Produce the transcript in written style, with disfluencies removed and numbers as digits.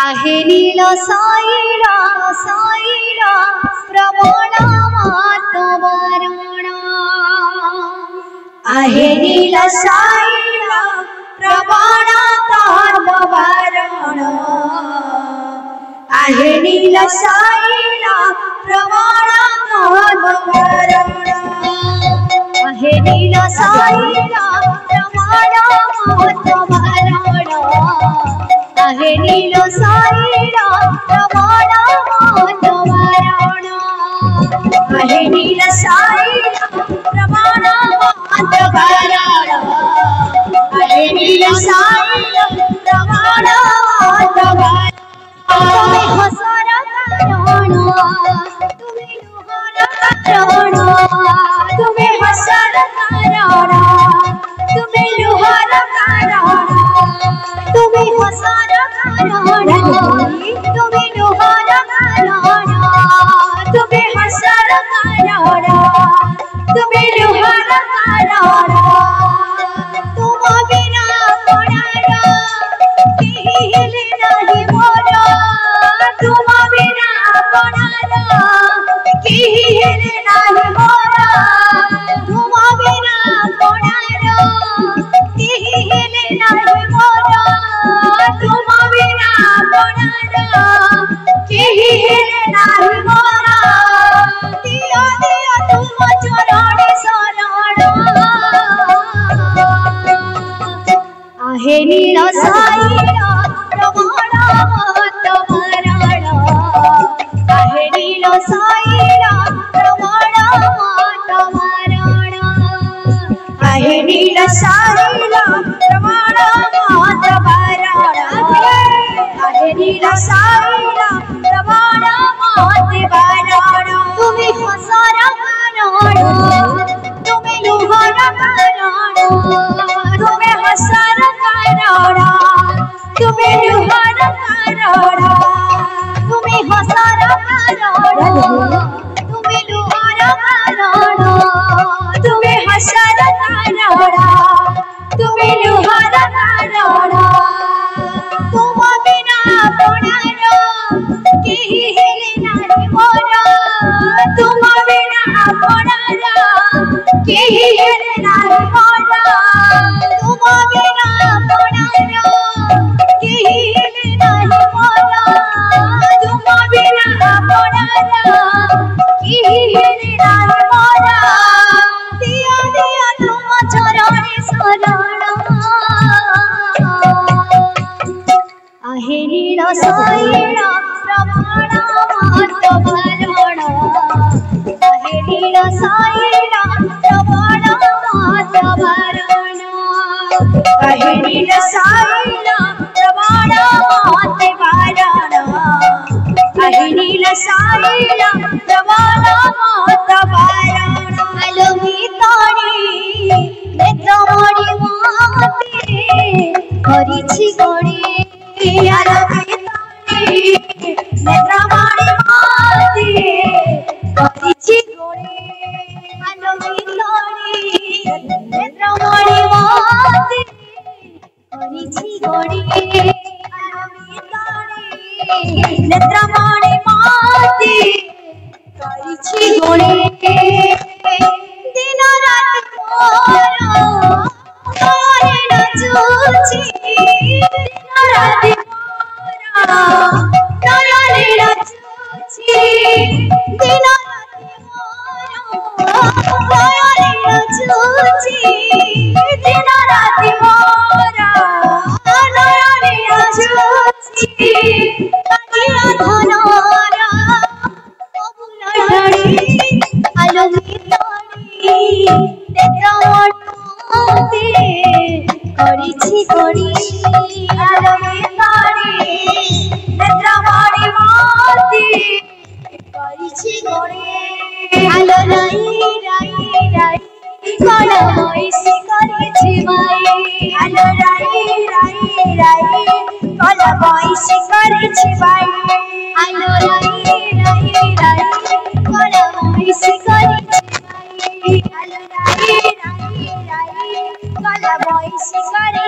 आहे नील साइल साइल प्रबल वातावरण आहे नील साइल प्रबल वातावरण आहे नील साइल प्रबल वातावरण आहे नील साइल प्रबल वातावरण आहे नील साइल प्रबल वातावरण आहे नील साइल प्रबल वातावरण आहे नील साइल प्रबल वातावरण तुम्हें हसर कारण तुम्हें लुहार कारण तुम्हें हसर कारण तुम्हें लुहार कारण तुम्हें हसर कारण तुम्हें लुहार कारण तुम्हें हसर कारण तुम्हें लुहार कारण तुम बिना पड़ार केही हेले नहीं मोर तुम बिना पड़ार केही हेले नहीं मोर तुम बिना पड़ार केही हेले नहीं मोर तुम बिना पड़ार केही हेले नहीं मोर दिया दिया तुम चरण शरण आहे नील साइल प्रबल वातावरण आहे नील साइल प्रबल वातावरण आहे नील साइल प्रबल वातावरण आहे नील साइल प्रबल वातावरण तुम्हें हसर कारण तुम्हें लुहार कारण तुम्हें हसर कारण तुम्हें लुहार कारण तुम्हें हसर कारण तुम्हें लुहार कारण तुम्हें हसर कारण तुम्हें लुहार कारण तुम बिना पड़ार केही हेले नहीं मोर तुम बिना पड़ार केही हेले नहीं मोर तुम बिना पड़ार केही हेले नहीं मोर तुम बिना पड़ार केही हेले नहीं मोर दिया दिया तुम चरण शरण आहे नील साइल प्रबल वातावरण आहे नील साइल प्रबल वातावरण आहे नील साइल प्रबल वातावरण आहे नील साइल प्रबल वातावरण आलो भितरी नेत्रमणि माते करिछि गणे आलो भितरी नेत्रमणि माते करिछि गणे आलो भितरी नेत्रमणि माते करिछि गणे आलो भितरी नेत्रमणि माते करिछि गणे दिन रात मोर तोरे नचुछि दिन रात मोर तोरे नचुछि दिन रात मोर तोरे नचुछि दिन रात मोर तोरे नचुछि कालिया धनरा कबुल ढाड़ी आलो भितरी नेत्रमणि करिछि गणे आलो भितरी नेत्रमणि माते करिछि गणे आलो राई राई राई कल बइसी करिछि माई आलो राई राई राई कल बइसी करिछि माई आलो राई राई राई कल बइसी करिछि माई आलो राई राई राई कल बइसी करिछि